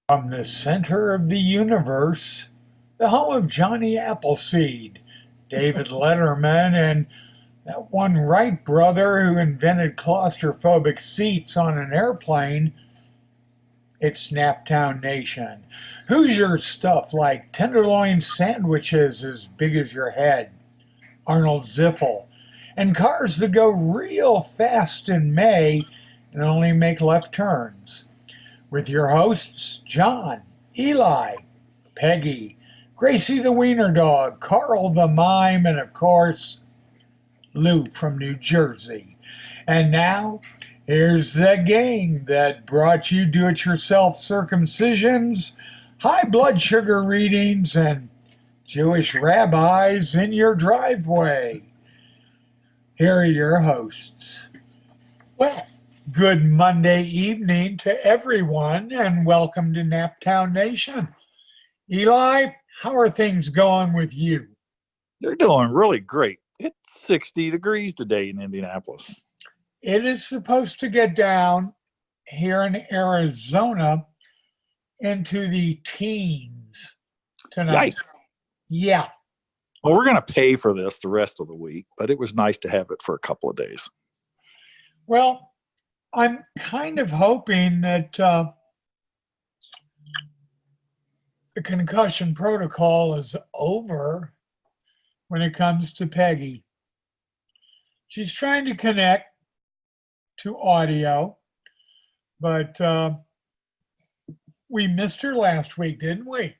From the center of the universe, the home of Johnny Appleseed, David Letterman, and that one Wright brother who invented claustrophobic seats on an airplane, it's Naptown Nation. Hoosier stuff like tenderloin sandwiches as big as your head, Arnold Ziffel, and cars that go real fast in May and only make left turns. With your hosts, John, Eli, Peggy, Gracie the Wiener Dog, Carl the Mime, and of course, Lou from New Jersey. And now, here's the gang that brought you do it yourself circumcisions, high blood sugar readings, and Jewish rabbis in your driveway. Here are your hosts. Well, good Monday evening to everyone, and welcome to Naptown Nation. Eli, how are things going with you? They're doing really great. It's 60 degrees today in Indianapolis. It is supposed to get down here in Arizona into the teens tonight. Yikes. Yeah. Well, we're going to pay for this the rest of the week, but it was nice to have it for a couple of days. Well, I'm kind of hoping that the concussion protocol is over when it comes to Peggy. She's trying to connect to audio, but we missed her last week, didn't we?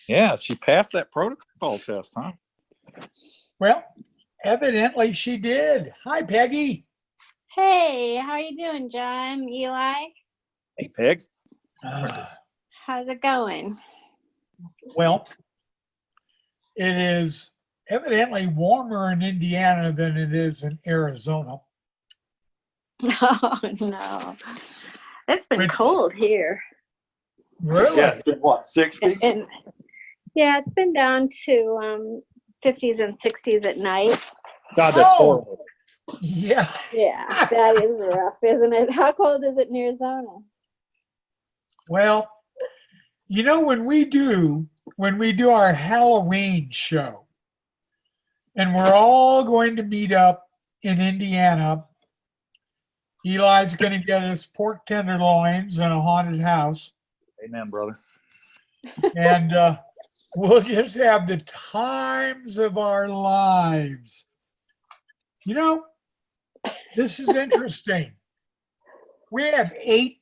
Yeah, she passed that protocol test, huh? Well, evidently she did. Hi, Peggy. Hey, how are you doing, John? Eli? Hey, Peg. How's it going? Well, it is evidently warmer in Indiana than it is in Arizona. Oh, no. It's been cold here. Really? Yeah, it's been what, 60? And yeah, it's been down to 50s and 60s at night. God, that's horrible. Yeah. Yeah, that is rough, isn't it? How cold is it in Arizona? Well, you know, when we do our Halloween show, and we're all going to meet up in Indiana, Eli's going to get us pork tenderloins in a haunted house. Amen, brother. And we'll just have the times of our lives. You know, this is interesting. We have eight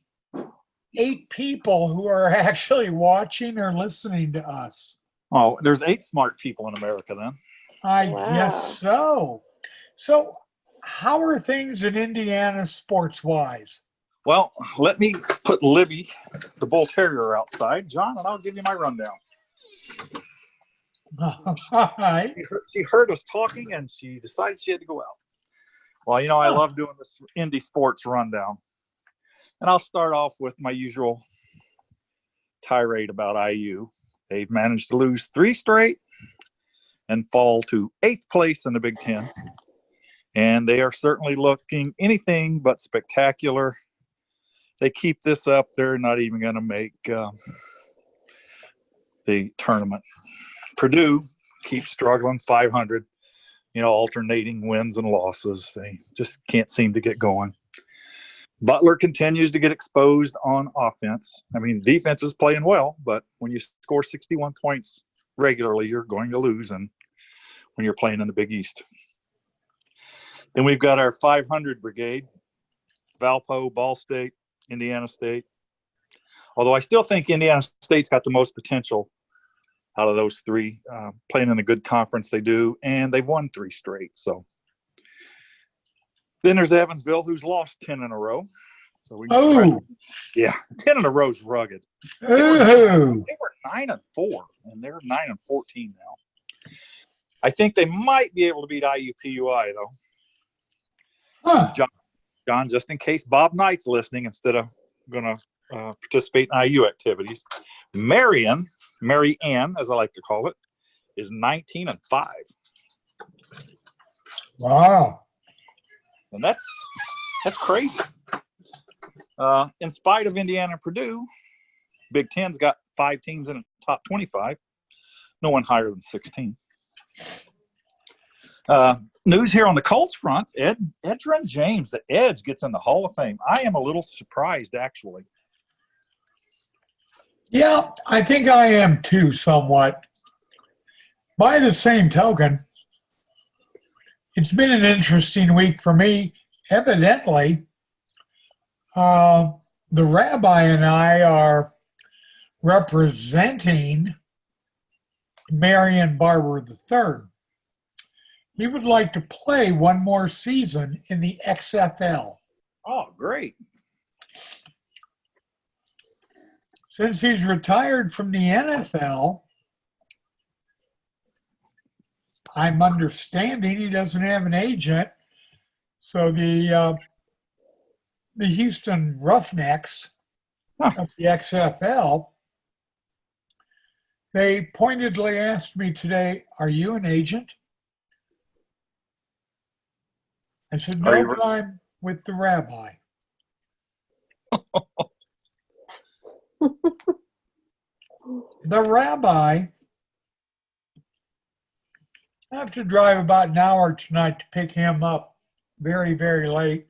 people who are actually watching or listening to us. Oh, there's 8 smart people in America then. I Wow. guess so. So, how are things in Indiana sports-wise? Well, let me put Libby, the bull terrier, outside, John, and I'll give you my rundown. All right. She heard us talking, and she decided she had to go out. Well, you know, I love doing this Indy sports rundown. And I'll start off with my usual tirade about IU. They've managed to lose 3 straight and fall to 8th place in the Big Ten. And they are certainly looking anything but spectacular. They keep this up, they're not even going to make the tournament. Purdue keeps struggling, 500, alternating wins and losses. They just can't seem to get going. Butler continues to get exposed on offense. I mean, defense is playing well, but when you score 61 points regularly, you're going to lose, and when you're playing in the Big East. Then we've got our 500 brigade, Valpo, Ball State, Indiana State. Although I still think Indiana State's got the most potential out of those 3, playing in a good conference they do, and they've won 3 straight. So then there's Evansville, who's lost 10 in a row. So we can yeah, 10 in a row is rugged. They were 9-4, and they're 9-14 now. I think they might be able to beat IUPUI though. Huh. John, just in case Bob Knight's listening, instead of going to participate in IU activities, Mary Ann, as I like to call it, is 19-5. Wow. And that's crazy. In spite of Indiana and Purdue, Big Ten's got 5 teams in the top 25. No one higher than 16. News here on the Colts front. Edgerrin James, the Edge, gets in the Hall of Fame. I am a little surprised, actually. Yeah, I think I am too, somewhat. By the same token, it's been an interesting week for me. Evidently, the rabbi and I are representing Marion Barber III. He would like to play one more season in the XFL. Oh, great. Since he's retired from the NFL, I'm understanding he doesn't have an agent. So the Houston Roughnecks of the XFL, they pointedly asked me today, "Are you an agent?" I said, "No, but I'm with the rabbi." The rabbi, I have to drive about an hour tonight to pick him up very, very late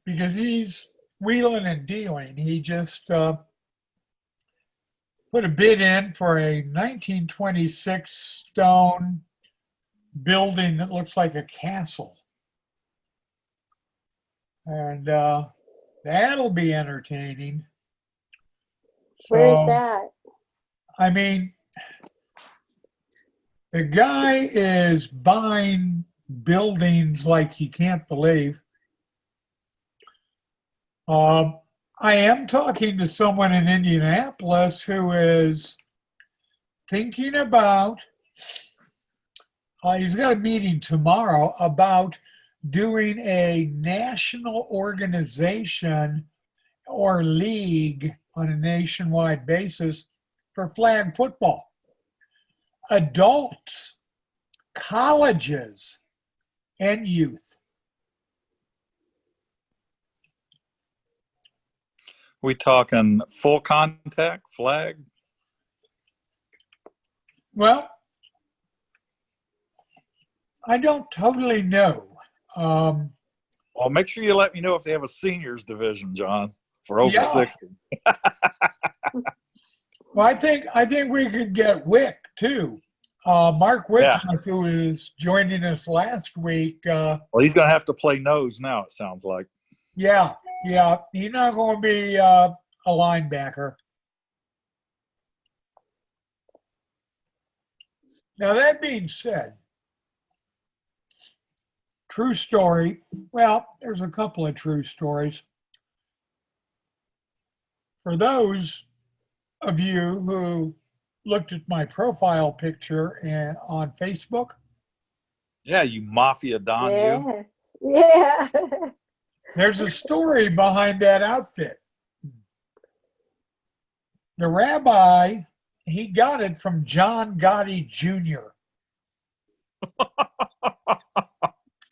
because he's wheeling and dealing. He just put a bid in for a 1926 stone building that looks like a castle. And that'll be entertaining. Where is that? I mean, the guy is buying buildings like you can't believe. I am talking to someone in Indianapolis who is thinking about, he's got a meeting tomorrow about doing a national organization or league on a nationwide basis for flag football. Adults, colleges, and youth. We talking full contact flag? Well, I don't totally know. Well, make sure you let me know if they have a seniors division, John, for over 60. Well, I think we could get Wick too. Mark Whitcliffe, who was joining us last week. Well, he's going to have to play nose now, it sounds like. Yeah. He's not going to be a linebacker. Now, that being said, true story. Well, there's a couple of true stories. For those of you who looked at my profile picture on Facebook. Yeah, you mafia don. Yes. Yeah. There's a story behind that outfit. The rabbi, he got it from John Gotti Jr.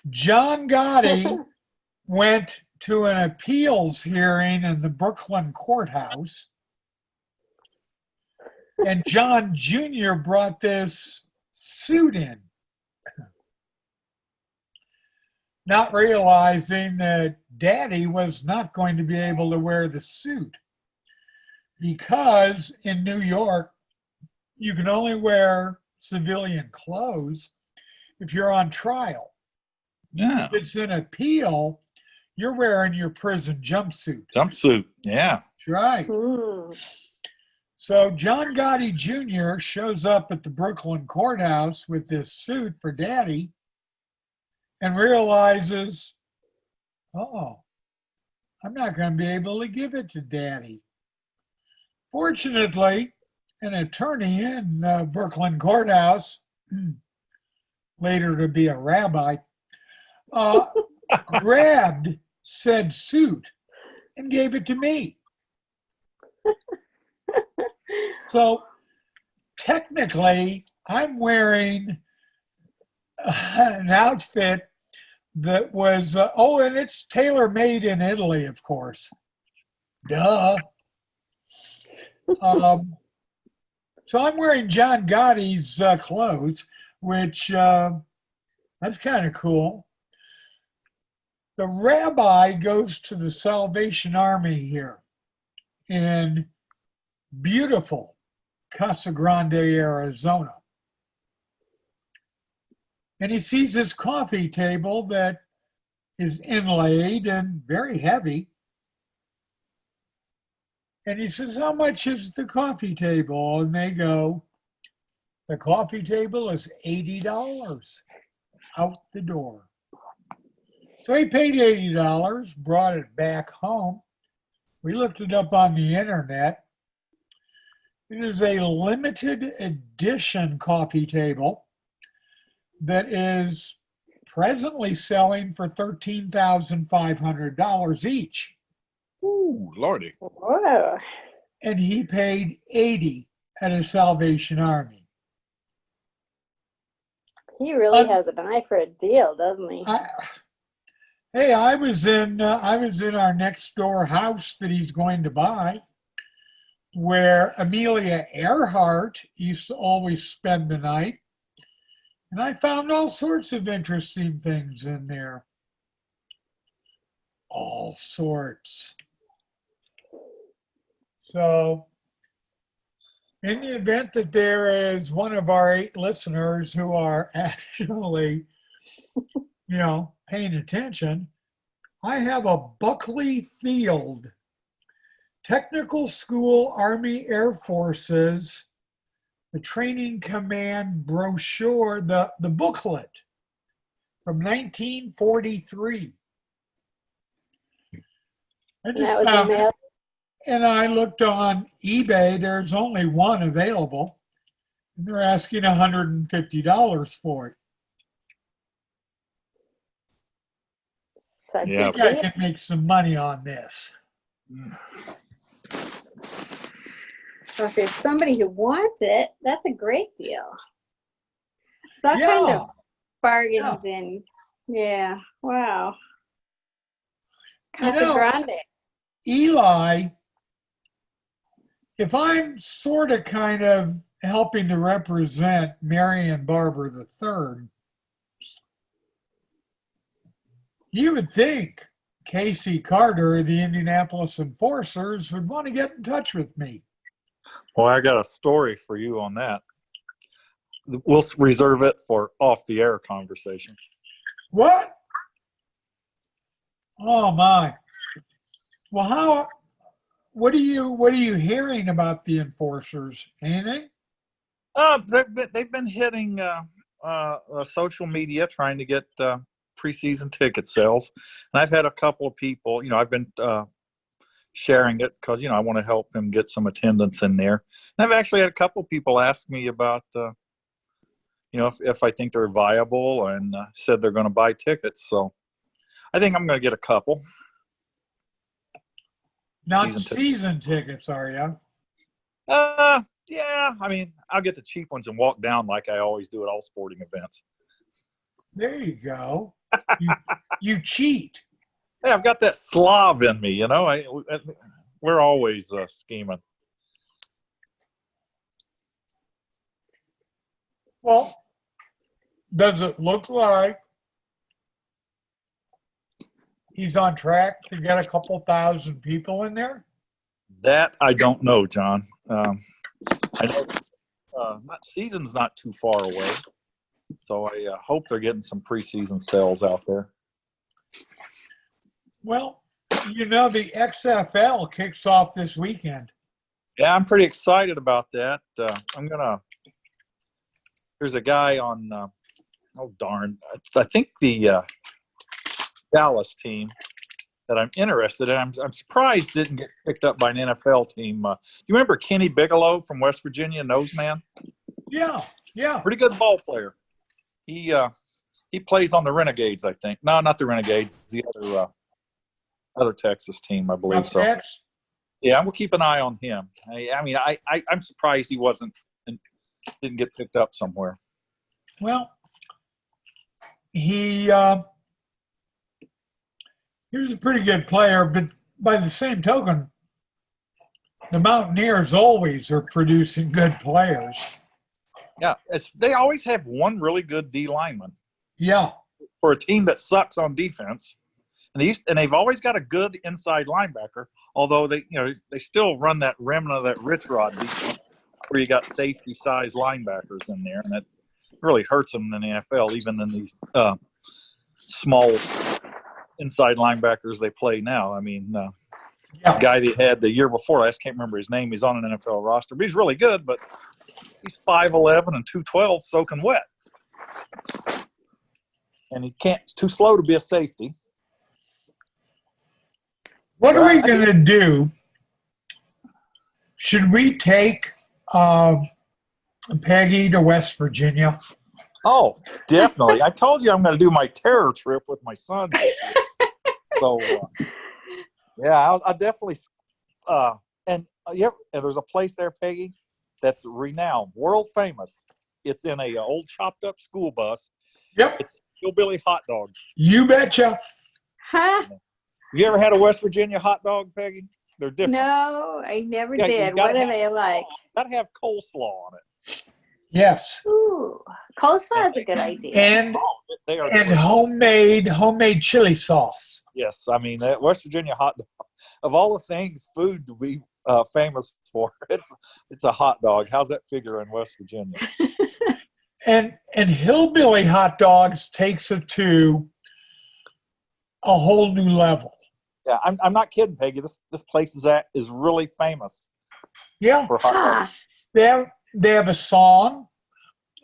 John Gotti went to an appeals hearing in the Brooklyn courthouse, and John Jr. brought this suit in, not realizing that Daddy was not going to be able to wear the suit because in New York, you can only wear civilian clothes if you're on trial. Yeah. If it's an appeal, you're wearing your prison jumpsuit. Jumpsuit, yeah. That's right. So John Gotti Jr. shows up at the Brooklyn courthouse with this suit for Daddy and realizes, oh, I'm not going to be able to give it to Daddy. Fortunately, an attorney in the Brooklyn courthouse, later to be a rabbi, grabbed said suit and gave it to me. So technically, I'm wearing an outfit that was, and it's tailor-made in Italy, of course. Duh. Um, so I'm wearing John Gotti's clothes, which that's kind of cool. The rabbi goes to the Salvation Army here in beautiful Casa Grande, Arizona. And he sees this coffee table that is inlaid and very heavy. And he says, "How much is the coffee table?" And they go, "The coffee table is $80 out the door." So he paid $80, brought it back home. We looked it up on the internet. It is a limited edition coffee table that is presently selling for $13,500 each. Ooh, Lordy. Whoa. And he paid 80 at a Salvation Army. He really has an eye for a deal, doesn't he? Hey, I was in our next door house that he's going to buy, where Amelia Earhart used to always spend the night. And I found all sorts of interesting things in there. All sorts. So, in the event that there is one of our 8 listeners who are actually, paying attention, I have a Buckley Field Technical School Army Air Forces, the Training Command brochure, the booklet from 1943. I just found it, and I looked on eBay. There's only one available, and they're asking $150 for it. I think I can make some money on this. So if there's somebody who wants it, that's a great deal. So that kind of bargains in. Yeah. Wow. Casa Grande. Eli, if I'm sort of kind of helping to represent Marion Barber III, you would think Casey Carter of the Indianapolis Enforcers would want to get in touch with me. Well, I got a story for you on that. We'll reserve it for off-the-air conversation. What? Oh my! Well, what are you hearing about the Enforcers? Anything? They've been hitting social media trying to get preseason ticket sales, and I've had a couple of people. I've been sharing it because I want to help them get some attendance in there. And I've actually had a couple of people ask me about if I think they're viable, and said they're going to buy tickets. So I think I'm going to get a couple. Not season tickets, are you? Yeah. I mean, I'll get the cheap ones and walk down like I always do at all sporting events. There you go. You cheat. Hey, I've got that Slav in me, we're always scheming. Well, does it look like he's on track to get a couple thousand people in there? That I don't know, John. I know season's not too far away, so I hope they're getting some preseason sales out there. Well, the XFL kicks off this weekend. Yeah, I'm pretty excited about that. There's a guy on, I think the Dallas team that I'm interested in. I'm surprised didn't get picked up by an NFL team. You remember Kenny Bigelow from West Virginia, Noseman? Yeah. Pretty good ball player. He plays on the Renegades, I think. No, not the Renegades. The other Texas team, I believe. So. Yeah, we'll keep an eye on him. I'm surprised he didn't get picked up somewhere. Well, he was a pretty good player, but by the same token, The Mountaineers always are producing good players. Yeah, they always have one really good D lineman Yeah. for a team that sucks on defense. And they've always got a good inside linebacker, although they still run that remnant of that Rich Rod defense where you got safety size linebackers in there, and that really hurts them in the NFL, even in these small inside linebackers they play now. I mean, the guy they had the year before, I just can't remember his name. He's on an NFL roster, but he's really good, but he's 5'11" and 212 soaking wet. And he's too slow to be a safety. What are we going to do? Should we take Peggy to West Virginia? Oh, definitely. I told you I'm going to do my terror trip with my son this year. So, yeah, I'll definitely. And there's a place there, Peggy, that's renowned, world famous. It's in a old chopped up school bus. Yep. It's hillbilly hot dogs. You betcha. Huh? Have you ever had a West Virginia hot dog, Peggy? They're different. No, I never did. What are they like? Gotta have coleslaw on it. Yes. Ooh, coleslaw is a good idea. And homemade chili sauce. Yes, I mean that West Virginia hot dog. Of all the things food to be famous for, it's a hot dog. How's that figure in West Virginia? And hillbilly hot dogs takes it to a whole new level. Yeah, I'm not kidding, Peggy. This place is really famous. Yeah, for hot dogs. They have a song.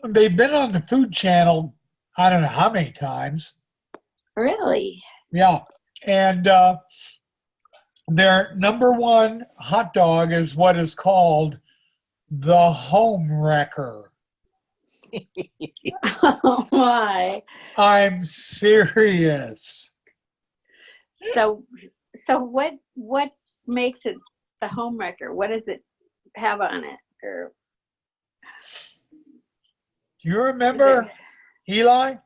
They've been on the Food Channel, I don't know how many times. Really? Yeah, and their number one hot dog is what is called the Home Wrecker. Oh my! I'm serious. So what makes it the home wrecker? What does it have on it? Or do you remember, Eli?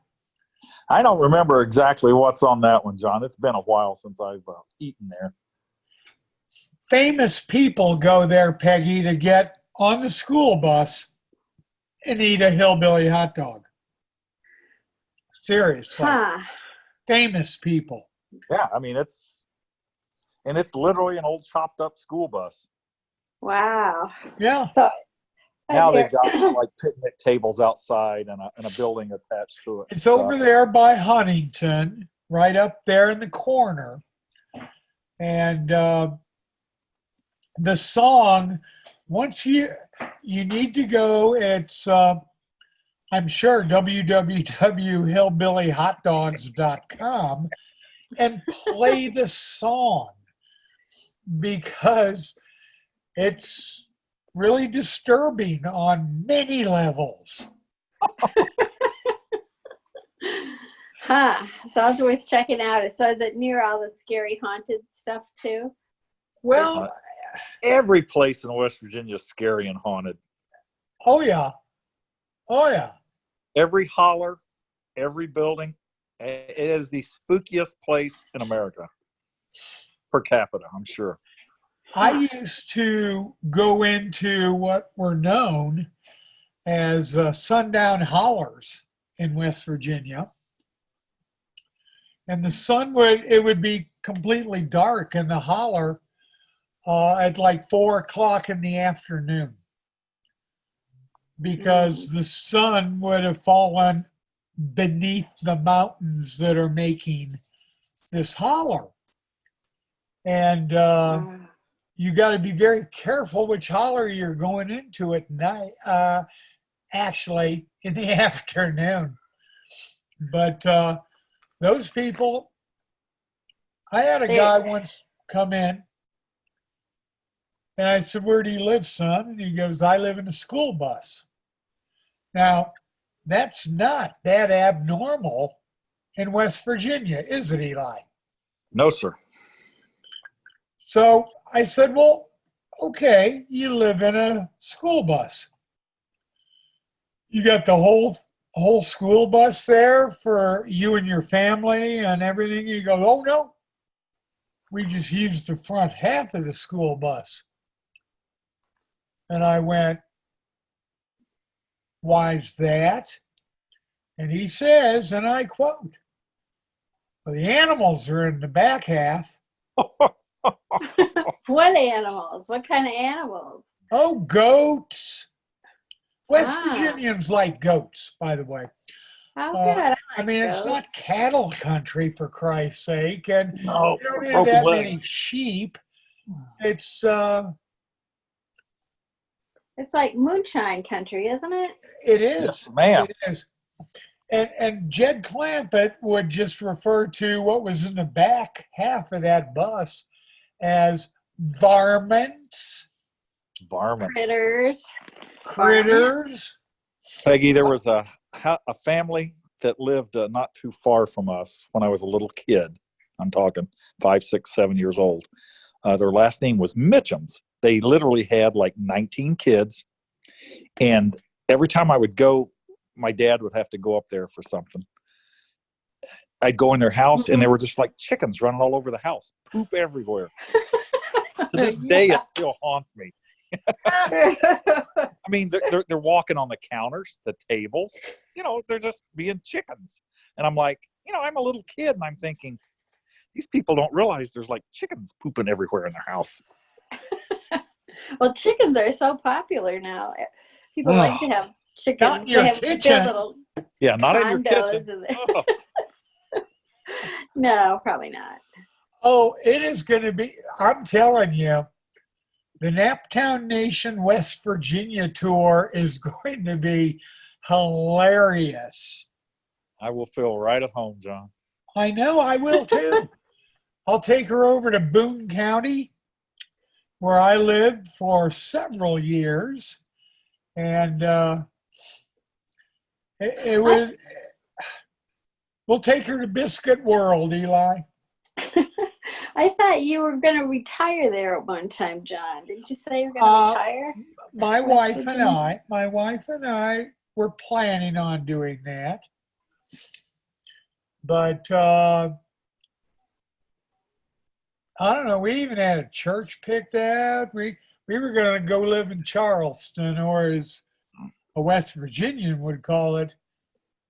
I don't remember exactly what's on that one, John. It's been a while since I've eaten there. Famous people go there, Peggy, to get on the school bus and eat a hillbilly hot dog. Seriously. Famous people. Yeah, I mean it's literally an old chopped up school bus. Wow. Yeah. So now they've got like picnic tables outside and a building attached to it. It's over there by Huntington, right up there in the corner. And the song, once you need to go, it's I'm sure www.hillbillyhotdogs.com and play the song because it's really disturbing on many levels. Sounds worth checking out. So is it near all the scary haunted stuff too? Well, every place in West Virginia is scary and haunted. Oh yeah. Every holler, every building. It is the spookiest place in America per capita, I'm sure. I used to go into what were known as sundown hollers in West Virginia. And the sun would be completely dark in the holler at like 4 o'clock in the afternoon because the sun would have fallen beneath the mountains that are making this holler. And you got to be very careful which holler you're going into at night, actually in the afternoon. But those people, I had a guy once come in and I said, "Where do you live, son?" And he goes, "I live in a school bus." Now, that's not that abnormal in West Virginia, is it, Eli? No, sir. So I said, "Well, okay, you live in a school bus. You got the whole school bus there for you and your family and everything?" He goes, "Oh, no. We just used the front half of the school bus." And I went, why's that? And he says, and I quote, well, the animals are in the back half. What animals? What kind of animals? Oh, goats. West Ah, Virginians like goats, by the way. how good. I I like mean, it's goats. not cattle country, for Christ's sake, and No, we don't have broken that many legs. sheep. It's It's like moonshine country, isn't it? it is. Yes, ma'am. It is. And Jed Clampett would just refer to what was in the back half of that bus as varmints, Varmints. critters. Peggy, there was a family that lived not too far from us when I was a little kid. I'm talking 5, 6, 7 years old. Their last name was Mitchums. They literally had like 19 kids. And every time I would go, my dad would have to go up there for something. I'd go in their house and there were just like chickens running all over the house, poop everywhere. To this day, it still haunts me. I mean, they're walking on the counters, the tables, they're just being chickens. And I'm like, I'm a little kid and I'm thinking, these people don't realize there's like chickens pooping everywhere in their house. Well, chickens are so popular now. People like to have chickens. Not in your they have kitchen. their little Yeah, not in your condos kitchen. Oh. No, probably not. Oh, it is going to be, I'm telling you, the Naptown Nation West Virginia tour is going to be hilarious. I will feel right at home, John. I know, I will too. I'll take her over to Boone County, where I lived for several years. And we'll take her to Biscuit World, Eli. I thought you were going to retire there at one time, John. Did you say you're going to retire? My wife and I were planning on doing that. But I don't know, we even had a church picked out. We were going to go live in Charleston, or as a West Virginian would call it,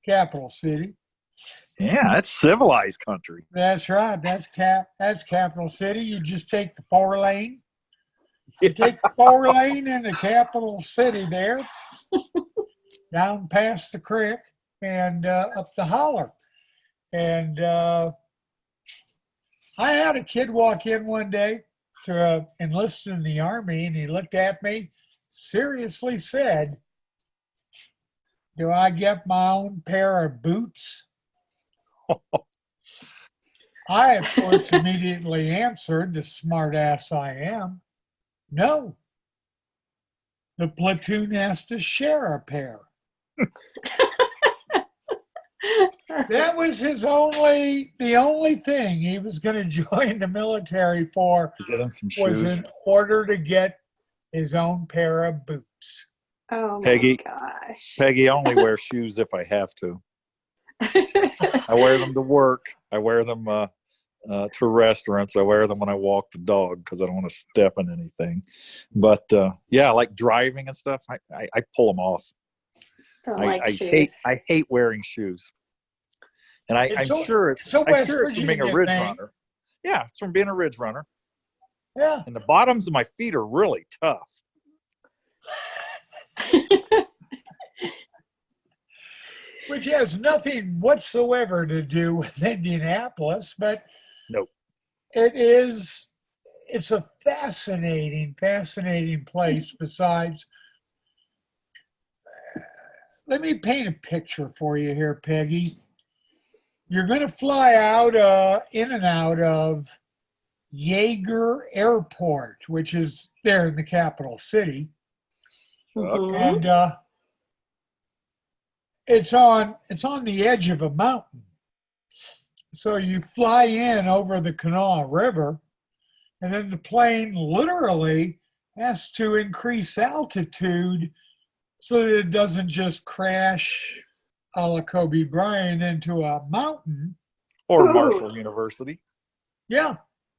Capital City. Yeah, that's civilized country. That's right. That's Capital City. You just take the 4-lane. You take the 4-lane into Capital City there, down past the creek and up the holler. And I had a kid walk in one day to enlist in the Army, and he looked at me, seriously said, "Do I get my own pair of boots?" I, of course, immediately answered, the smart ass I am, no. The platoon has to share a pair. That was the only thing he was going to join the military for, Get him some was shoes. in order to get his own pair of boots. Oh, Peggy, my gosh. Peggy, I only wear shoes if I have to. I wear them to work. I wear them to restaurants. I wear them when I walk the dog because I don't want to step in anything. But yeah, like driving and stuff, I pull them off. I hate wearing shoes. And I'm sure it's from being a ridge runner. Yeah, it's from being a ridge runner. Yeah. And the bottoms of my feet are really tough. Which has nothing whatsoever to do with Indianapolis, but nope. It's a fascinating place. Besides, let me paint a picture for you here, Peggy. You're going to fly out, in and out of Yeager Airport, which is there in the capital city. Mm-hmm. And it's on the edge of a mountain. So you fly in over the Kanawha River, and then the plane literally has to increase altitude so that it doesn't just crash a la Kobe Bryant into a mountain. Or Marshall University. Yeah.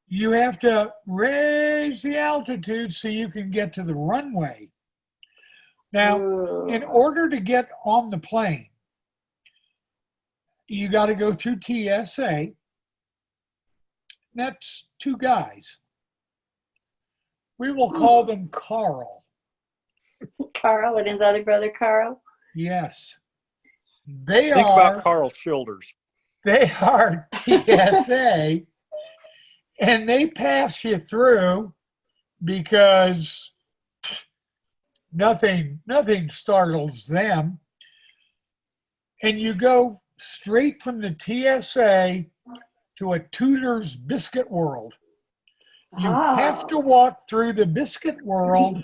You have to raise the altitude so you can get to the runway. Now, in Ooh. order to get on the plane, you got to go through TSA. That's two guys. We will call them Carl. Carl and his other brother Carl. Yes. They Think about are Carl Childers. TSA, and they pass you through because nothing startles them. And you go straight from the TSA to a Tudor's biscuit world. You have to walk through the biscuit world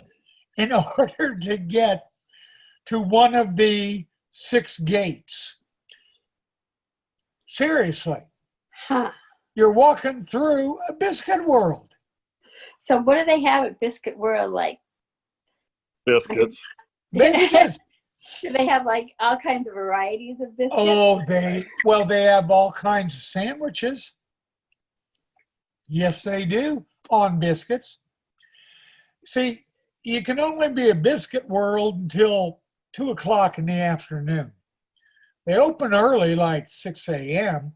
in order to get to one of the 6 gates. Seriously. Huh. You're walking through a biscuit world. So what do they have at Biscuit World? Like Biscuits. Biscuits. do they have like all kinds of varieties of biscuits? Oh, they have all kinds of sandwiches. Yes, they do, on biscuits. See, you can only be a biscuit world until 2 o'clock in the afternoon. They open early, like 6 a.m.,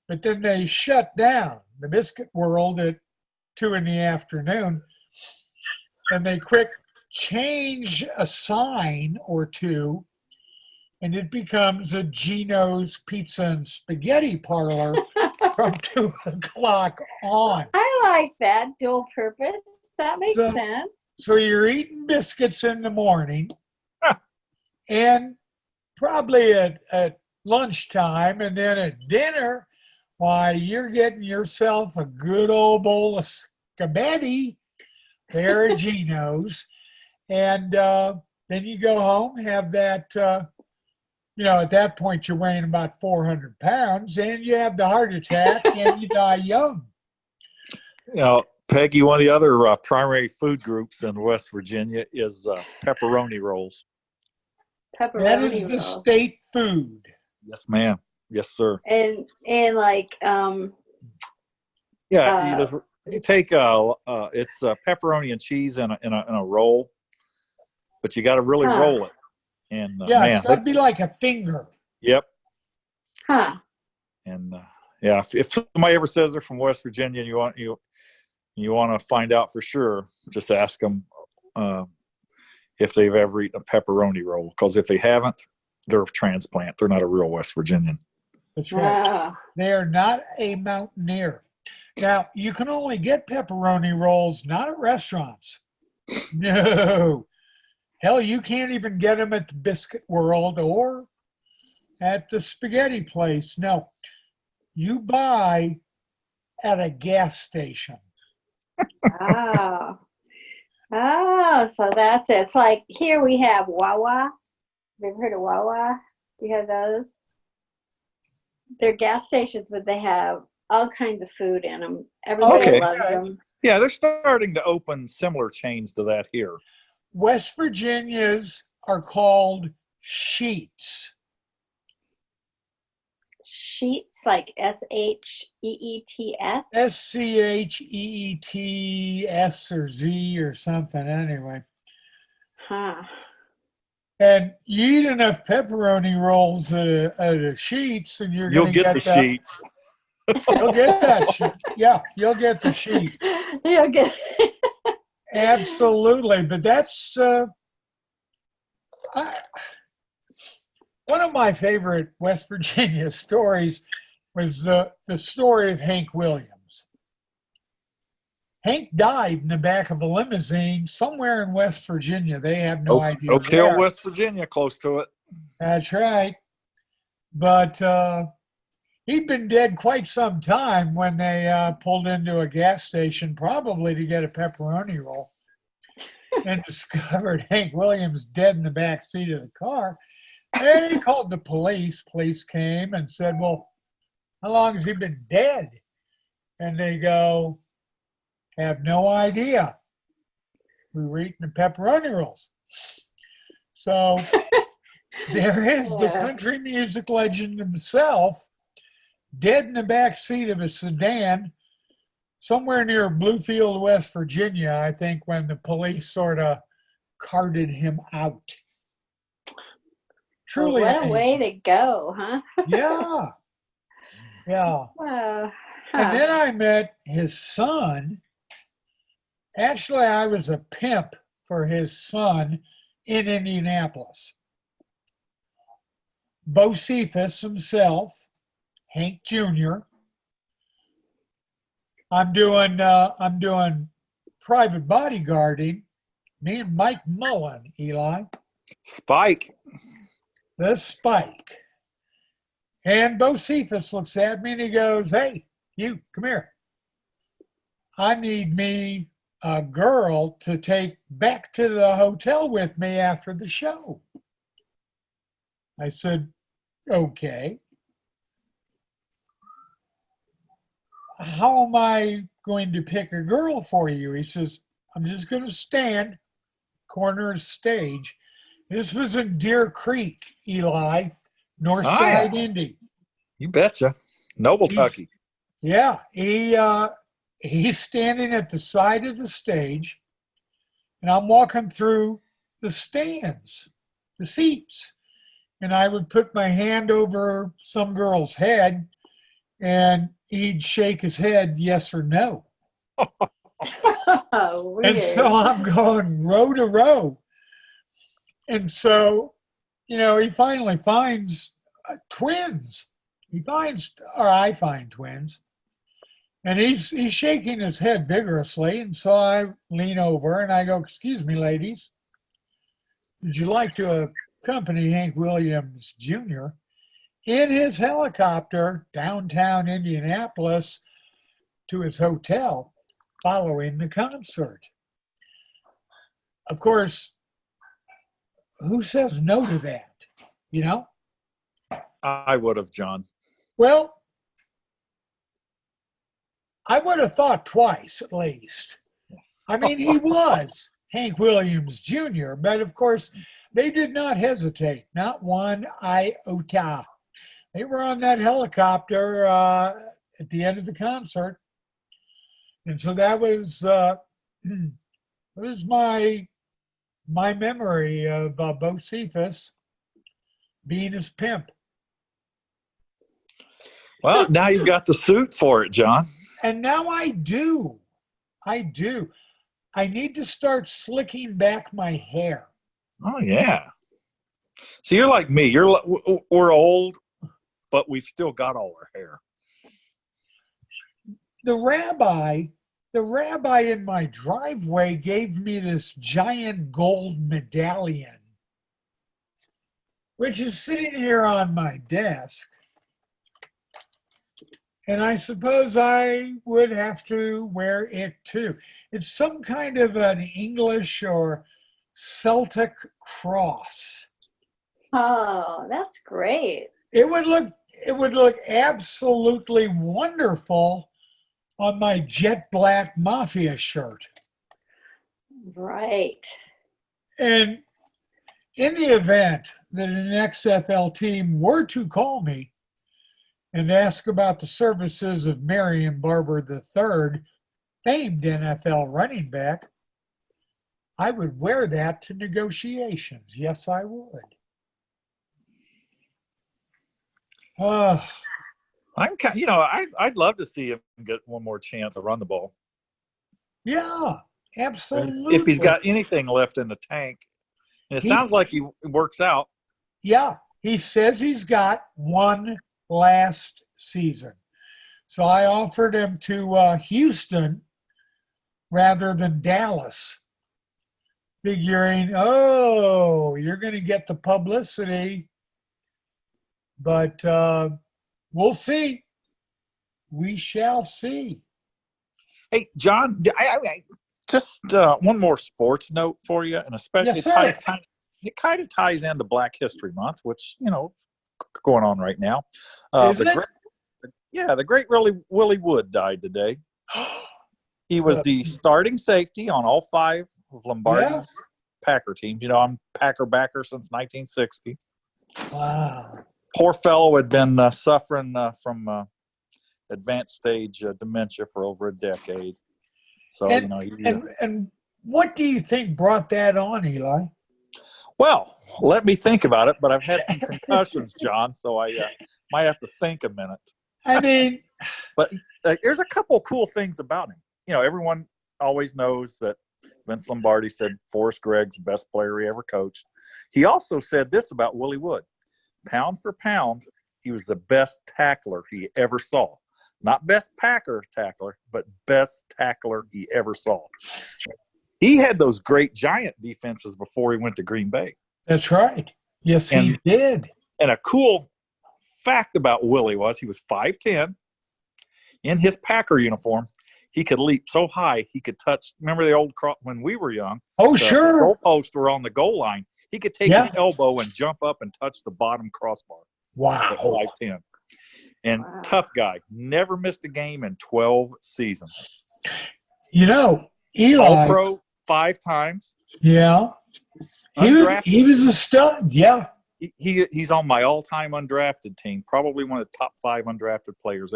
but then they shut down the biscuit world at 2 in the afternoon, and they quick change a sign or two, and it becomes a Gino's Pizza and Spaghetti Parlor from 2 o'clock on. I like that dual purpose. That makes sense. So you're eating biscuits in the morning, and probably at lunchtime, and then at dinner, why, you're getting yourself a good old bowl of spaghetti there at Gino's, and then you go home, have that. At that point, you're weighing about 400 pounds, and you have the heart attack, and you die young. Peggy, one of the other primary food groups in West Virginia is pepperoni rolls. Pepperoni That is the rolls. state food. Yes, ma'am. Yes, sir. And like you take it's pepperoni and cheese in a roll, but you got to really roll it. And it's got to be like a finger. Yep. Huh. And if somebody ever says they're from West Virginia, and you want to find out for sure, just ask them if they've ever eaten a pepperoni roll. Because if they haven't, they're a transplant. They're not a real West Virginian. That's right. They are not a mountaineer. Now, you can only get pepperoni rolls not at restaurants. No. Hell, you can't even get them at the Biscuit World or at the spaghetti place. No. You buy at a gas station. Oh, so that's it. It's like here we have Wawa. Have you ever heard of Wawa? Do you have those? They're gas stations, but they have all kinds of food in them. Everybody loves them. Yeah, they're starting to open similar chains to that here. West Virginia's are called sheets. Sheets, like SHEETS? SCHEETS or Z or something, anyway. Huh. And you eat enough pepperoni rolls at a sheets, and you'll get the sheets. You'll get that sheet. Yeah, you'll get the sheets. You'll get Absolutely, but that's one of my favorite West Virginia stories was the story of Hank Williams. Hank died in the back of a limousine somewhere in West Virginia. They have no idea. Oak Hill, West Virginia, close to it. That's right. But he'd been dead quite some time when they pulled into a gas station, probably to get a pepperoni roll, and discovered Hank Williams dead in the back seat of the car. And he called the police. Police came and said, well, how long has he been dead? And they go, have no idea. We were eating the pepperoni rolls. So there is the country music legend himself, dead in the back seat of a sedan somewhere near Bluefield, West Virginia, I think, when the police sort of carted him out. Well, Truly what a amazing. way to go, huh? Yeah. Yeah. Uh, And huh. then I met his son. Actually, I was a pimp for his son in Indianapolis. Bo Cephas himself, Hank Jr. I'm doing private bodyguarding. Me and Mike Mullen, Eli, Spike. the Spike. And Bo Cephas looks at me and he goes, "Hey, you, come here. I need me a girl to take back to the hotel with me after the show." I said, "Okay. How am I going to pick a girl for you?" He says, "I'm just going to stand corner of stage." This was in Deer Creek, Eli, North Oh, Side, yeah. Indy. You betcha. Noble He's Tucky. Yeah, he's standing at the side of the stage, and I'm walking through the stands, the seats, and I would put my hand over some girl's head, and he'd shake his head yes or no. And so Weird. I'm going row to row. And so, he finally finds twins. I find twins. And he's shaking his head vigorously. And so I lean over and I go, "Excuse me, ladies, would you like to accompany Hank Williams Jr. in his helicopter downtown Indianapolis to his hotel following the concert?" Of course, who says no to that? You know? I would have, John. Well, I would have thought twice at least. I mean, he was Hank Williams Jr., but of course, they did not hesitate, not one iota. They were on that helicopter at the end of the concert. And so that was my memory of Bo Cephas being his pimp. Well, now you've got the suit for it, John. And now I do. I do. I need to start slicking back my hair. Oh, yeah. So you're like me. We're old, but we've still got all our hair. The rabbi in my driveway gave me this giant gold medallion, which is sitting here on my desk. And I suppose I would have to wear it too. It's some kind of an English or Celtic cross. Oh, that's great. It would look absolutely wonderful on my jet black mafia shirt. Right. And in the event that an XFL team were to call me and ask about the services of Marion Barber III, famed NFL running back, I would wear that to negotiations. Yes, I would. I'd love to see him get one more chance to run the ball. Yeah, absolutely. If he's got anything left in the tank. And it sounds like he works out. Yeah, he says he's got one last season. So I offered him to Houston rather than Dallas, figuring, you're going to get the publicity, but we'll see. We shall see. Hey, John, I just one more sports note for you, and especially Yes, it kind of ties into Black History Month, which going on right now. Isn't it? The great Willie Wood died today. He was the starting safety on all 5 of Lombardi's Packer teams. I'm Packer backer since 1960. Wow. Poor fellow had been suffering from advanced stage dementia for over a decade. So, And what do you think brought that on, Eli? Well, let me think about it, but I've had some concussions, John, so I might have to think a minute. I mean, But there's a couple of cool things about him. You know, everyone always knows that Vince Lombardi said Forrest Gregg's the best player he ever coached. He also said this about Willie Wood. Pound for pound, he was the best tackler he ever saw. Not best Packer tackler, but best tackler he ever saw. He had those great Giant defenses before he went to Green Bay. that's right. Yes, he did. And a cool fact about Willie was he was 5'10". In his Packer uniform, he could leap so high he could touch. Remember the old when we were young? Oh, the sure. Goalposts were on the goal line. He could take his elbow and jump up and touch the bottom crossbar. Wow. At 5'10". And tough guy. Never missed a game in 12 seasons. You know, Eli. All-Pro 5 times. Yeah. He was a stud. Yeah. He's on my all-time undrafted team. Probably one of the top 5 undrafted players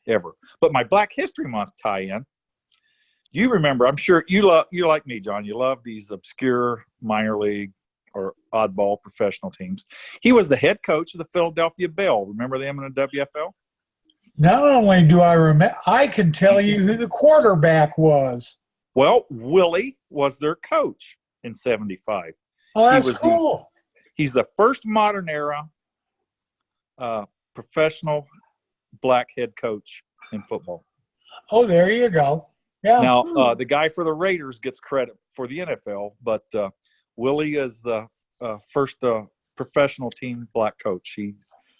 ever. But my Black History Month tie-in, you remember, I'm sure you like me, John. You love these obscure minor league or oddball professional teams. He was the head coach of the Philadelphia Bell. Remember them in the WFL? Not only do I remember, I can tell you who the quarterback was. Well, Willie was their coach in '75. Oh, that's cool. He's the first modern era professional black head coach in football. Oh, there you go. Yeah. Now, the guy for the Raiders gets credit for the NFL, but Willie is the first professional team black coach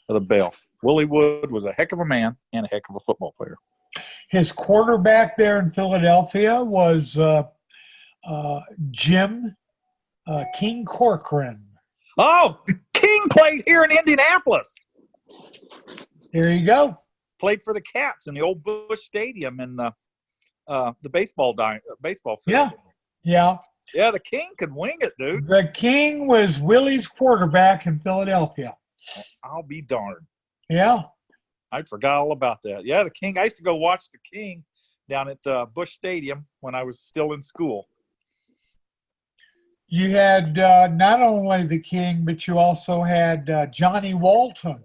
of the Bell. Willie Wood was a heck of a man and a heck of a football player. His quarterback there in Philadelphia was Jim King Corcoran. Oh, King played here in Indianapolis. There you go. Played for the Caps in the old Busch Stadium in the baseball field. Yeah. Yeah, the King could wing it, dude. The King was Willie's quarterback in Philadelphia. I'll be darned. Yeah. I forgot all about that. Yeah, the King. I used to go watch the King down at Busch Stadium when I was still in school. You had not only the King, but you also had Johnny Walton.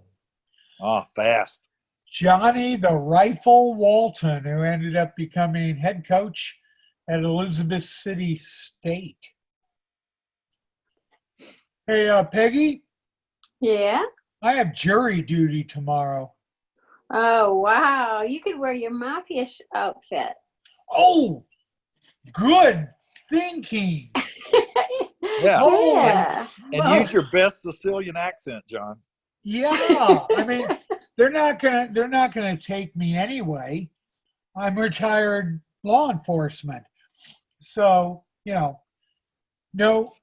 Oh, fast. Johnny the Rifle Walton, who ended up becoming head coach at Elizabeth City State. Hey, Peggy? Yeah? I have jury duty tomorrow. Oh, wow. You could wear your mafia outfit. Oh, good thinking. Yeah. Yeah. And use your best Sicilian accent, John. Yeah. I mean, they're not gonna take me anyway. I'm retired law enforcement. So, no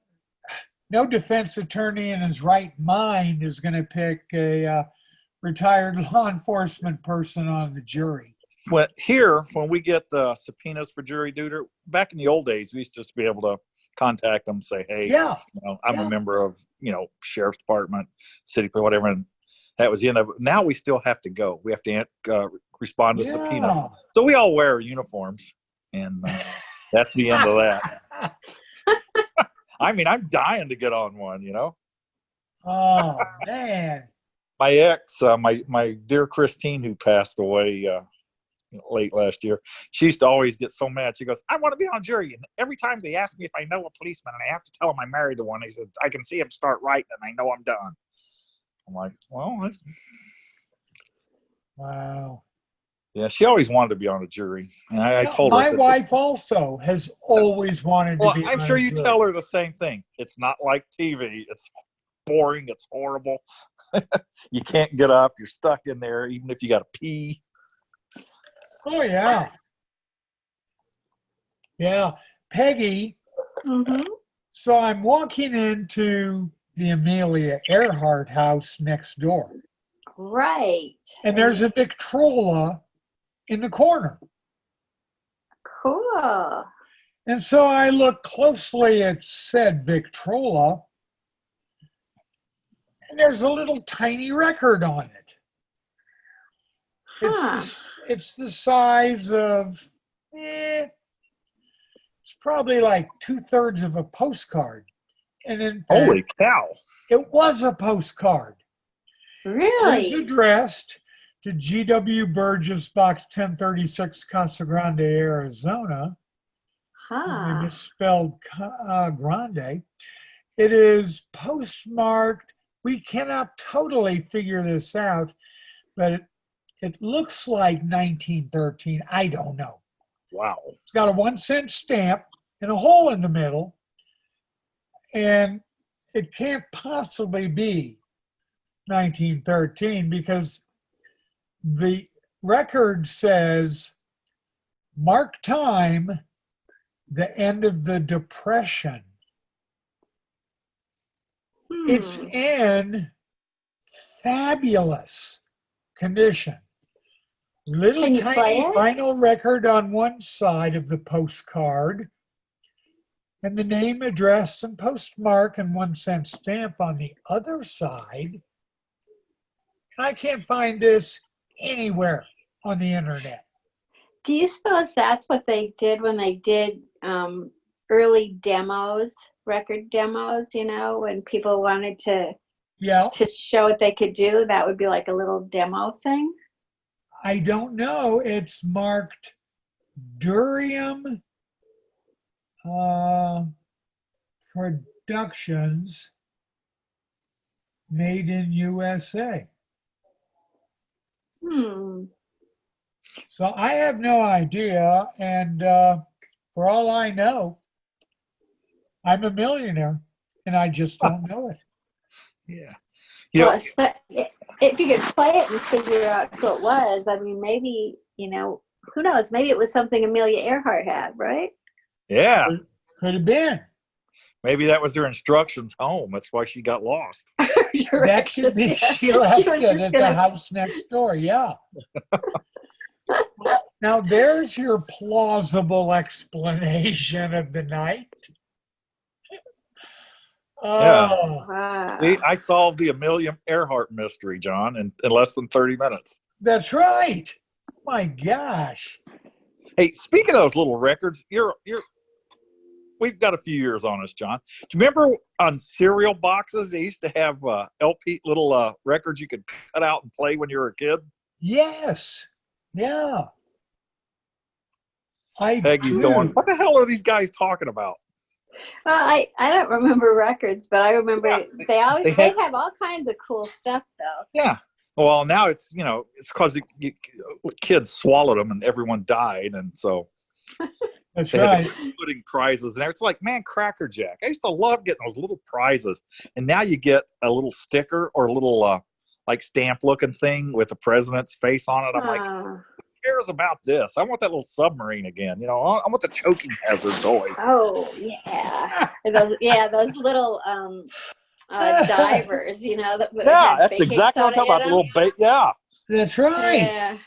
defense attorney in his right mind is going to pick a retired law enforcement person on the jury. Well, here, when we get the subpoenas for jury duty, back in the old days, we used to just be able to contact them, say, hey, I'm a member of, sheriff's department, city, whatever, and that was the end of it. Now we still have to go. We have to respond to subpoena. So we all wear uniforms, and that's the end of that. I mean, I'm dying to get on one, Oh, man. My ex, my dear Christine, who passed away late last year, she used to always get so mad. She goes, I want to be on a jury. And every time they ask me if I know a policeman, and I have to tell them I'm married to one, they said, I can see him start writing, and I know I'm done. I'm like, well. Wow. Yeah, she always wanted to be on a jury. And I told her. My wife also has always wanted to be I'm on sure a you jury. tell her the same thing. It's not like TV. It's boring. It's horrible. You can't get up. You're stuck in there, even if you got to pee. Oh, yeah. Yeah. Peggy, so I'm walking into the Amelia Earhart house next door. Right. And there's a Victrola in the corner. Cool. And so I look closely at said Victrola, and there's a little tiny record on it. It's the size of, it's probably like 2/3 of a postcard. And in Holy fact, cow. it was a postcard. It was Really? addressed to G.W. Burgess, Box 1036, Casa Grande, Arizona. They Huh. misspelled Grande. It is postmarked. We cannot totally figure this out, but it looks like 1913. I don't know. Wow. It's got a 1 cent stamp and a hole in the middle, and it can't possibly be 1913 because the record says mark time, the end of the Depression. It's in fabulous condition. Little Can you play tiny it? vinyl record on one side of the postcard, and the name, address, and postmark and 1 cent stamp on the other side. And I can't find this anywhere on the internet. Do you suppose that's what they did when they did early demos, record demos, you know, when people wanted Yeah, to show what they could do? That would be like a little demo thing. I don't know. It's marked Durium Productions, made in USA. So I have no idea, and for all I know, I'm a millionaire, and I just don't know it. Yeah. Well, if you could play it and figure out who it was, I mean, maybe, you know, who knows? Maybe it was something Amelia Earhart had, right? Yeah. Could have been. Maybe that was their instructions home. That's why she got lost. That could be. She left it at the house next door. Yeah. Now, there's your plausible explanation of the night. Yeah. Oh, Wow. See, I solved the Amelia Earhart mystery, John, in less than 30 minutes. that's right. My gosh. Hey, speaking of those little records, we've got a few years on us, John. Do you remember on cereal boxes they used to have LP little records you could cut out and play when you were a kid? Yes. Yeah. Peggy's going, what the hell are these guys talking about? Well, I don't remember records, but I remember they have all kinds of cool stuff though. Yeah. Well, now it's it's because kids swallowed them and everyone died, and so That's they had right. to keep putting prizes in there. It's like, man, Cracker Jack. I used to love getting those little prizes, and now you get a little sticker or a little like stamp looking thing with the president's face on it. I'm like, who cares about this? I want that little submarine again. I want the choking hazard toy. Oh yeah, those little divers, that that's exactly what I'm talking about. The little bait. Yeah, that's right. Yeah.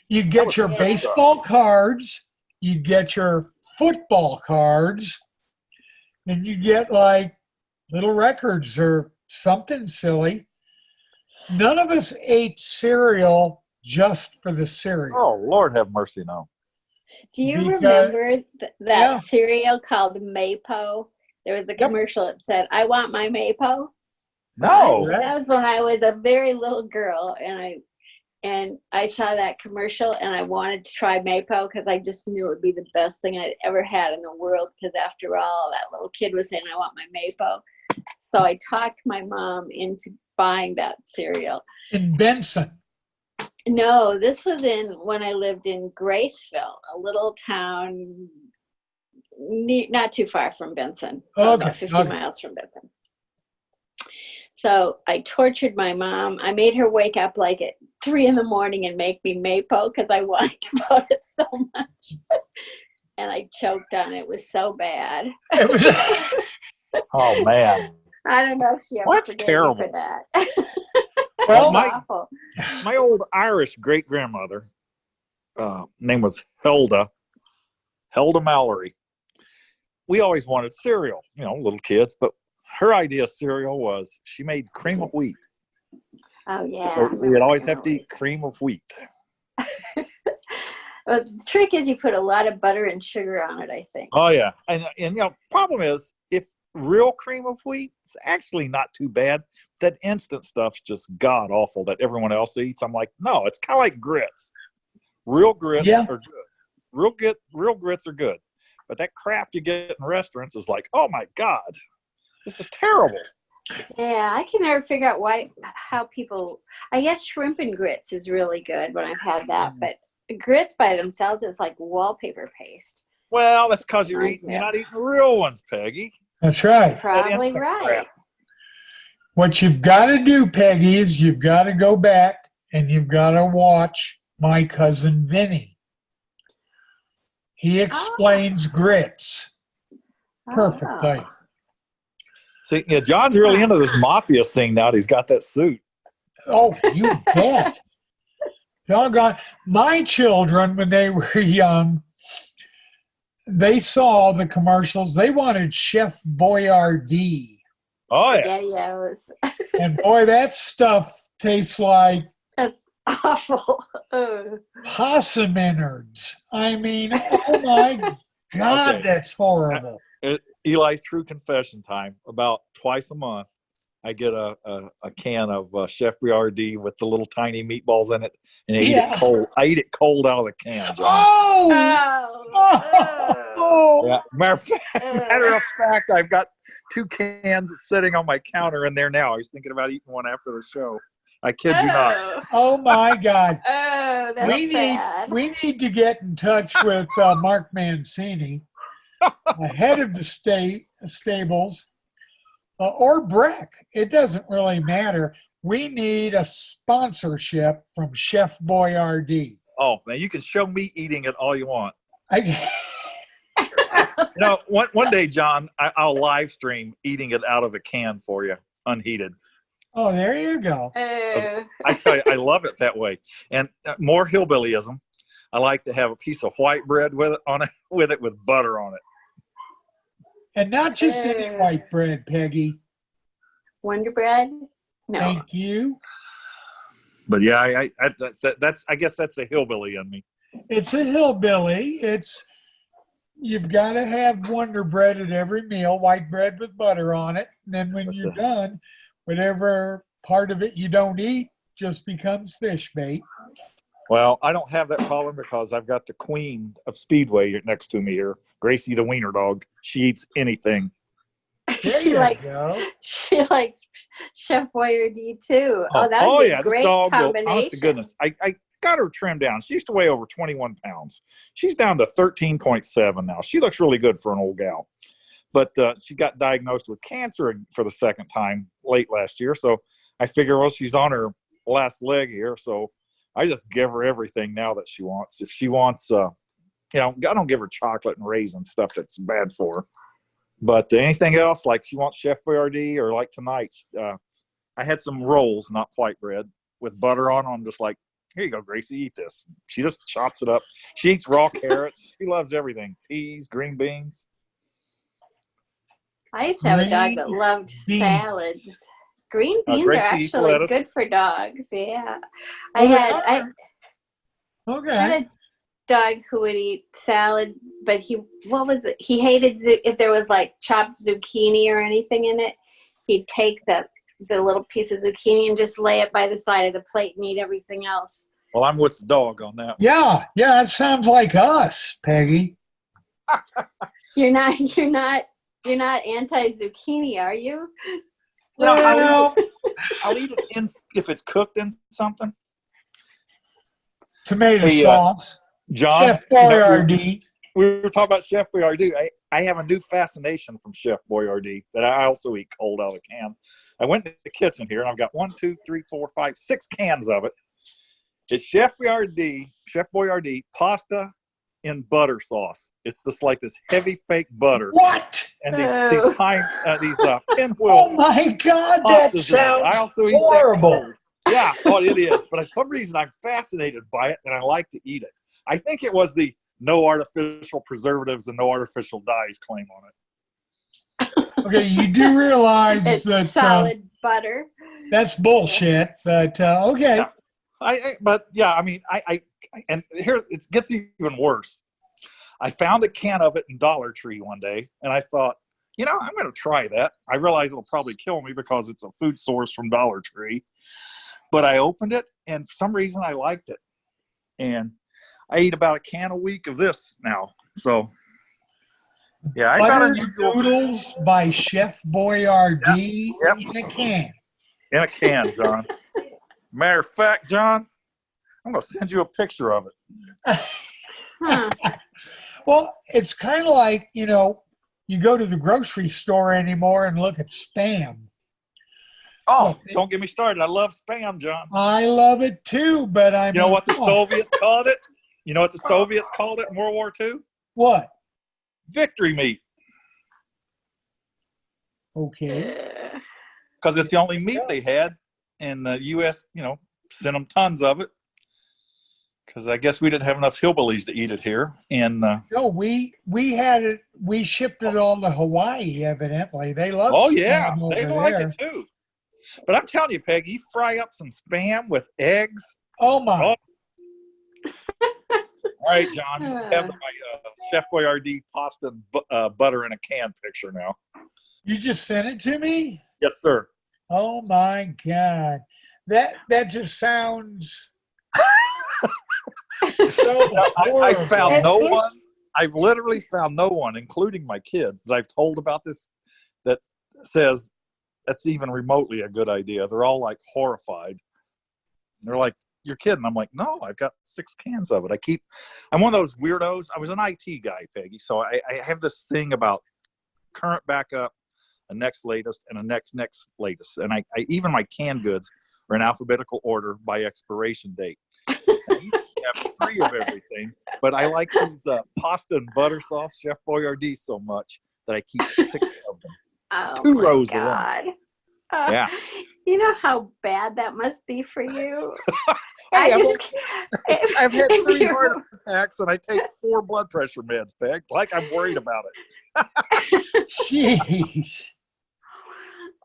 You get your baseball cards, you get your football cards, and you get like little records or something silly. None of us ate cereal just for the cereal. Oh, Lord have mercy, no. Do you remember that cereal called Maypo? There was a commercial that said, "I want my Maypo." No. That was when I was a very little girl, and I saw that commercial, and I wanted to try Maypo because I just knew it would be the best thing I'd ever had in the world, because after all, that little kid was saying, "I want my Maypo." So I talked my mom into buying that cereal. In Benson? No, this was when I lived in Graceville, a little town not too far from Benson, about 50 miles from Benson. So I tortured my mom. I made her wake up like at 3 a.m. and make me Maypo because I wanted to about it so much. And I choked on it. It was so bad. Oh, man. I don't know if she ever forgave me for that. Well, my old Irish great-grandmother, name was Hilda Mallory. We always wanted cereal, little kids, but her idea of cereal was she made cream of wheat. Oh, yeah. So we would always have to eat cream of wheat. Well, the trick is you put a lot of butter and sugar on it, I think. Oh, yeah. And problem is, if real cream of wheat, it's actually not too bad. That instant stuff's just god awful that everyone else eats. I'm like, no, it's kind of like grits. Real grits Yeah. are good. Real grits are good. But that crap you get in restaurants is like, oh my God, this is terrible. Yeah, I can never figure out how people. I guess shrimp and grits is really good when I've had that, but grits by themselves is like wallpaper paste. Well, that's because you're not eating the real ones, Peggy. That's right. Probably right. Crap. What you've got to do, Peggy, is you've got to go back and you've got to watch My Cousin Vinny. He explains grits perfectly. See, yeah, John's really into this mafia scene now. He's got that suit. Oh, you bet. Doggone. My children, when they were young, they saw the commercials. They wanted Chef Boyardee. Oh, yeah. SpaghettiOs. And boy, that stuff tastes like That's awful. possum innards. I mean, oh my God, Okay. that's horrible. Eli's true confession time. About twice a month, I get a can of Chef Boyardee with the little tiny meatballs in it, and I eat it cold. I eat it cold out of the can, John. Oh! Yeah. Matter of fact, I've got 2 cans sitting on my counter in there now. I was thinking about eating one after the show. I kid you not. Oh my God. Oh, that's bad. We need to get in touch with Mark Mancini, the head of the stables, or Breck. It doesn't really matter. We need a sponsorship from Chef Boyardee. Oh, man, you can show me eating it all you want. You know, one day, John, I'll live stream eating it out of a can for you, unheated. Oh, there you go. I tell you, I love it that way. And more hillbillyism. I like to have a piece of white bread with butter on it. And not just any white bread, Peggy. Wonder bread? No. Thank you. But yeah, I guess that's a hillbilly in me. It's a hillbilly. You've got to have Wonder Bread at every meal, white bread with butter on it. And then when you're done, whatever part of it you don't eat just becomes fish bait. Well, I don't have that problem because I've got the queen of Speedway next to me here, Gracie the wiener dog. She eats anything. She likes Chef Boyardee too. That would be a great this dog combination. Honest to goodness, I got her trimmed down. She used to weigh over 21 pounds. She's down to 13.7 now. She looks really good for an old gal. But she got diagnosed with cancer for the second time late last year. So I figure, well, she's on her last leg here. So I just give her everything now that she wants. If she wants, I don't give her chocolate and raisin stuff that's bad for her. But anything else, like she wants Chef Boyardee, or like tonight, I had some rolls, not white bread, with butter on them. I'm just like, here you go, Gracie, eat this. She just chops it up. She eats raw carrots. She loves everything. Peas, green beans. I used to have a dog that loved salads. Green beans are actually good for dogs. Yeah. I had a dog who would eat salad, but he hated if there was like chopped zucchini or anything in it. He'd take the little piece of zucchini and just lay it by the side of the plate and eat everything else. Well, I'm with the dog on that. Yeah, it sounds like us, Peggy. You're not anti-zucchini, are you? Well, I'll eat it if it's cooked in something. Tomato sauce. John, Chef Boyardee. We were talking about Chef Boyardee. I have a new fascination from Chef Boyardee that I also eat cold out of a can. I went to the kitchen here, and I've got 1, 2, 3, 4, 5, 6 cans of it. It's Chef Boyardee pasta in butter sauce. It's just like this heavy fake butter. What? And these pinwheel. Oh my God, that sounds horrible. Yeah, it is. But for some reason, I'm fascinated by it, and I like to eat it. I think it was the no artificial preservatives and no artificial dyes claim on it. Okay, you do realize it's that solid butter. That's bullshit. But okay. Yeah. And here it gets even worse. I found a can of it in Dollar Tree one day, and I thought, I'm going to try that. I realize it'll probably kill me because it's a food source from Dollar Tree. But I opened it, and for some reason I liked it. And I eat about a can a week of this now. So, yeah, I got Buttered unusual noodles by Chef Boyardee Yep. in a can. in a can, John. Matter of fact, John, I'm going to send you a picture of it. Huh. Well, it's kind of like, you go to the grocery store anymore and look at Spam. Oh, don't get me started. I love Spam, John. I love it too, but I mean, You know what the come on. Soviets called it? You know what the Soviets called it in World War II? What? Victory meat. Okay. Because it's the only meat they had. And the U.S., sent them tons of it. Because I guess we didn't have enough hillbillies to eat it here. And No, we had it. We shipped it all to Hawaii. Evidently, they love. oh yeah, Spam they over like there. it too. But I'm telling you, Peggy, you fry up some Spam with eggs. Oh my! Oh. All right, John, you have my Chef Boyardee pasta and butter in a can picture now. You just sent it to me. Yes, sir. Oh my God, that just sounds so I horrible. found no one. I've literally found no one, including my kids, that I've told about this that says that's even remotely a good idea. They're all like horrified. They're like, "You're kidding." I'm like, "No, I've got 6 cans of it." I'm one of those weirdos. I was an IT guy, Peggy, so I have this thing about current backup, a next latest, and a next latest. And I even my canned goods are in alphabetical order by expiration date. I have 3 of everything, but I like these pasta and butter sauce Chef Boyardee so much that I keep 6 of them. Oh 2 my rows of God. them. Yeah. You know how bad that must be for you? Hey, if I've had 3 you- heart attacks and I take 4 blood pressure meds, Peg. Like I'm worried about it. Jeez.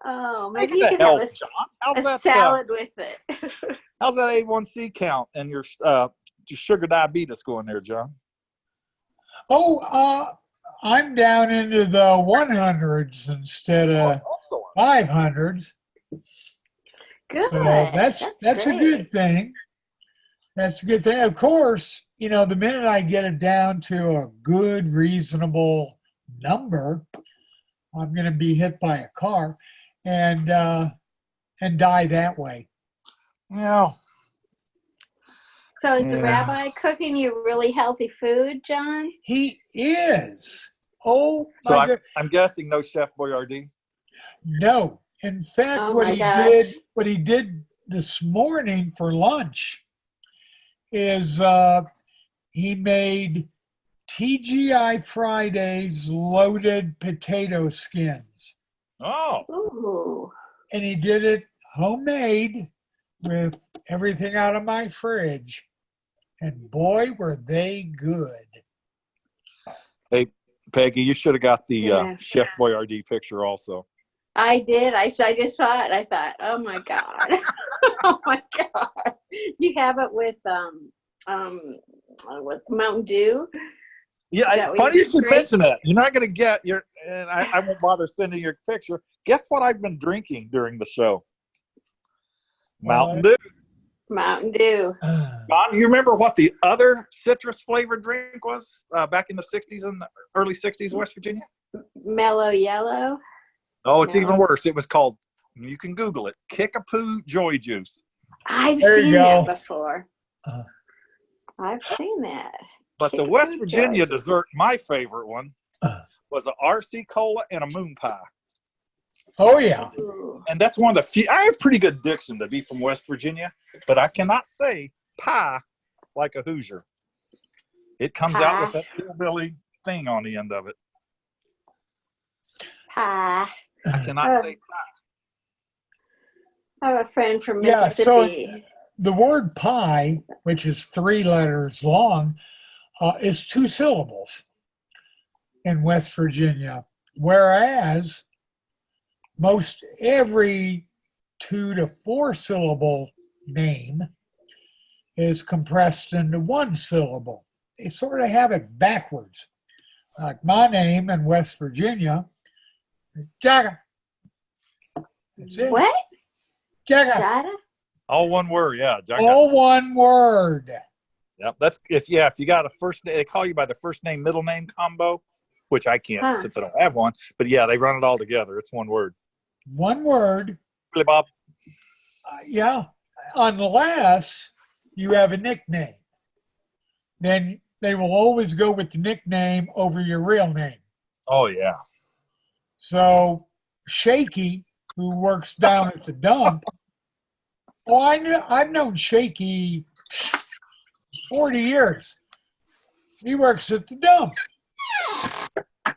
Oh, maybe Speaking you of could health, have John, how's a that? salad with it. How's that A1C count and your sugar diabetes going there, John? Oh, I'm down into the 100s instead of 500s. Good. So that's a great. good thing. That's a good thing. Of course, the minute I get it down to a good, reasonable number, I'm going to be hit by a car and die that way. Yeah. So is the rabbi cooking you really healthy food, John? He is. Oh, So my God. I'm guessing no Chef Boyardee? No. In fact, Oh what my he gosh. did this morning for lunch is he made TGI Fridays loaded potato skins. Oh. Ooh. And he did it homemade with everything out of my fridge. And boy, were they good. Hey, Peggy, you should have got the Yeah. Chef Boyardee picture also. I did. I just saw it. I thought, oh my God. Oh my God. Do you have it with Mountain Dew? Yeah, Is that it's what funny you you should drink? mention that. You're not going to get and I won't bother sending your picture. Guess what I've been drinking during the show? Mountain Dew. Mountain Dew. John, you remember what the other citrus flavored drink was back in the 60s and early 60s, West Virginia? Mellow Yellow. Oh, it's No. even worse. It was called, you can Google it, Kickapoo Joy Juice. I've There you seen go. that before. I've seen that. But the Kickapoo West Virginia Joy. dessert, my favorite one, was a RC Cola and a moon pie. Oh, yeah. Ooh. And that's one of the few. I have pretty good diction to be from West Virginia, but I cannot say pie like a Hoosier. It comes out with that hillbilly thing on the end of it. Pie. I cannot say I have a friend from Yeah, so Mississippi. the word pie, which is 3 letters long, is 2 syllables in West Virginia, whereas most every 2 to 4 syllable name is compressed into 1 syllable. They sort of have it backwards. Like my name in West Virginia Jagga. That's it. What? Jagga. Jada? All one word, yeah. Jaga. All one word. Yep. That's if you got a first name, they call you by the first name, middle name combo, which I can't since I don't have one. But yeah, they run it all together. It's one word. One word. Really, Bob? Yeah. Unless you have a nickname. Then they will always go with the nickname over your real name. Oh yeah. So Shaky, who works down at the dump, I've known Shaky 40 years. He works at the dump.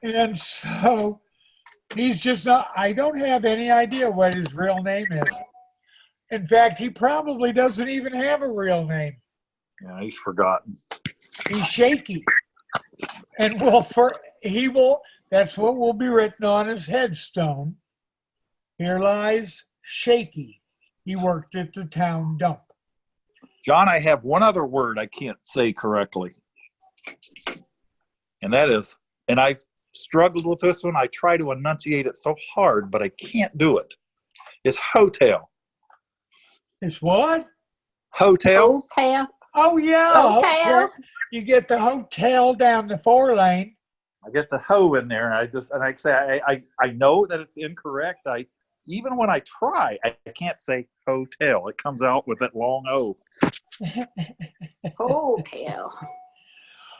And so he's just not, I don't have any idea what his real name is. In fact, he probably doesn't even have a real name. Yeah, he's forgotten. He's Shaky. And that's what will be written on his headstone. Here lies Shaky. He worked at the town dump. John, I have one other word I can't say correctly. And that is, and I've struggled with this one. I try to enunciate it so hard, but I can't do it. It's hotel. It's what? Hotel. Hotel. Oh, yeah. Hotel. You get the hotel down the 4-lane. I get the ho in there. And I say, I know that it's incorrect. Even when I try, I can't say hotel. It comes out with that long O. Hotel.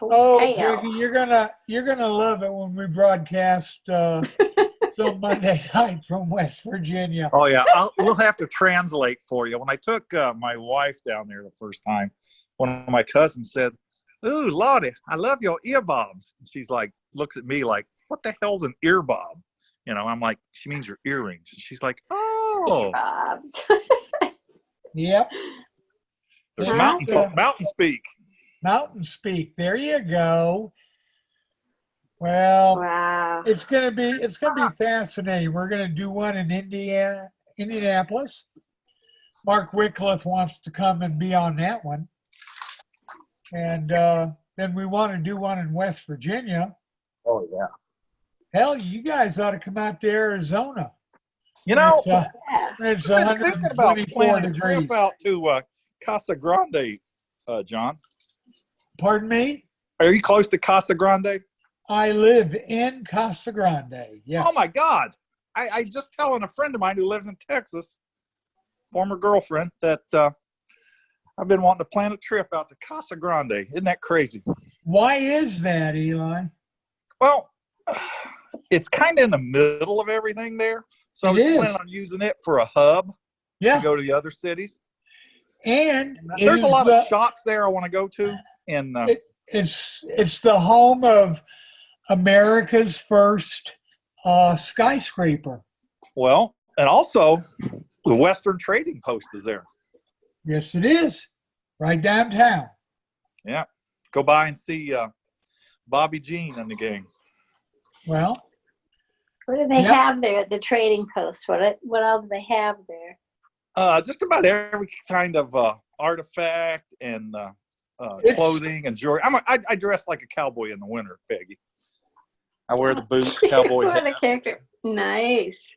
Oh, Peggy, you're gonna love it when we broadcast some Monday night from West Virginia. Oh yeah, we'll have to translate for you. When I took my wife down there the first time, one of my cousins said, "Ooh, Lottie, I love your earbobs." And she's like, looks at me like, "What the hell's an earbob?" You know, I'm like, she means your earrings. And she's like, "Oh, Bob's. Yep. there's Huh? mountain speak." Mountain speak. There you go. Well, Wow. it's gonna be fascinating. We're gonna do one in Indianapolis. Mark Wycliffe wants to come and be on that one, and then we want to do one in West Virginia. Oh yeah. Hell, you guys ought to come out to Arizona. You know, It's I've been thinking about 124 planning a degrees. trip out to Casa Grande, John. Pardon me? Are you close to Casa Grande? I live in Casa Grande. Yes. Oh my God! I just telling a friend of mine who lives in Texas, former girlfriend, that I've been wanting to plan a trip out to Casa Grande. Isn't that crazy? Why is that, Eli? Well, it's kind of in the middle of everything there, so I was planning on using it for a hub to go to the other cities. And there's a lot of shops there I want to go to. And it's the home of America's first skyscraper. Well, and also the Western Trading Post is there. Yes, it is. Right downtown. Yeah. Go by and see Bobby Jean and the gang. Well, what do they have there at the Trading Post? What else do they have there? Just about every kind of artifact and clothing and jewelry. I dress like a cowboy in the winter, Peggy. I wear the boots, cowboy hat. What a character! Nice.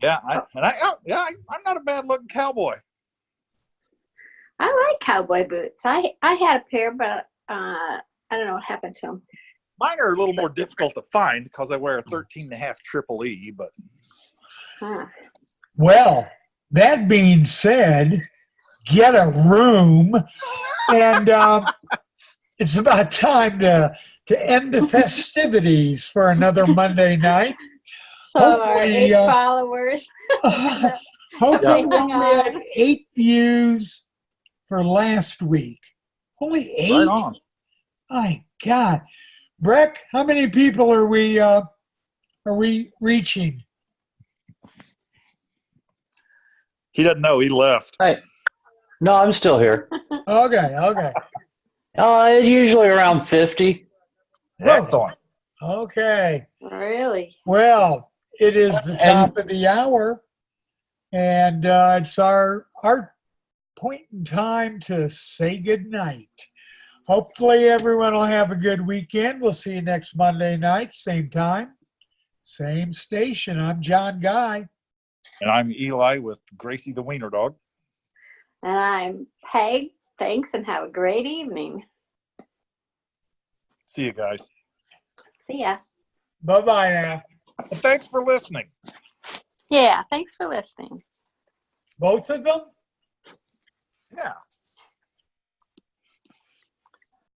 Yeah, I'm not a bad looking cowboy. I like cowboy boots. I had a pair, but I don't know what happened to them. Mine are a little more difficult to find because I wear a 13.5 triple E. But well, that being said, get a room, and it's about time to end the festivities for another Monday night. So our 8 followers. Hopefully we had 8 views for last week. Only 8? Right on. My God. Breck, how many people are we reaching? He doesn't know. He left. Hey. No, I'm still here. Okay. It's usually around 50. Excellent. Okay. Really? Well, it is the top of the hour, and it's our point in time to say goodnight. Hopefully everyone will have a good weekend. We'll see you next Monday night, same time, Same station. I'm John Guy. And I'm Eli with Gracie the Wiener Dog. And I'm Peg. Thanks and have a great evening. See you guys. See ya. Bye-bye now. And thanks for listening. Yeah, thanks for listening. Both of them? Yeah.